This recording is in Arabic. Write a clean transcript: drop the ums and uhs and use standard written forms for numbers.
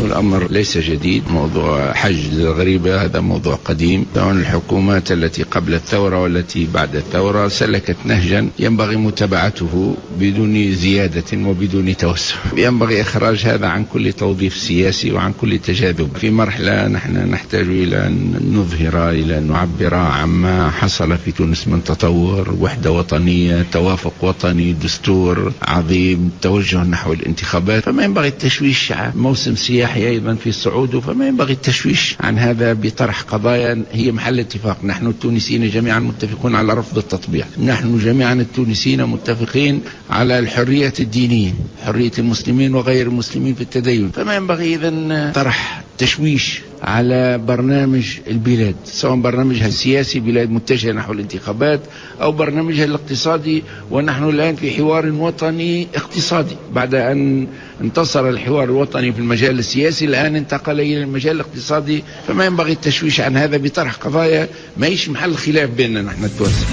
والأمر ليس جديد. موضوع حج الغريبة هذا موضوع قديم. الحكومات التي قبل الثورة والتي بعد الثورة سلكت نهجا ينبغي متابعته بدون زيادة وبدون توسع. ينبغي إخراج هذا عن كل توظيف سياسي وعن كل تجاذب. في مرحلة نحن نحتاج إلى أن نظهر، إلى أن نعبر عما حصل في تونس من تطور، وحدة وطنية، توافق وطني، دستور عظيم، توجه نحو الانتخابات. فما ينبغي التشويش. موسم سياحي أيضا في الصعود، فما ينبغي التشويش عن هذا بطرح قضايا هي محل اتفاق. نحن التونسيين جميعا متفقون على رفض التطبيع. نحن جميعا التونسيين متفقين على الحرية الدينية، حرية المسلمين وغير المسلمين في التدين. فما ينبغي إذن طرح تشويش على برنامج البلاد، سواء برنامجها السياسي بلاد متجهة نحو الانتخابات أو برنامجها الاقتصادي. ونحن الآن في حوار وطني اقتصادي. بعد أن انتصر الحوار الوطني في المجال السياسي الآن انتقل إلى المجال الاقتصادي. فما ينبغي التشويش عن هذا بطرح قضايا ما يش محل خلاف بيننا نحن التوانسة.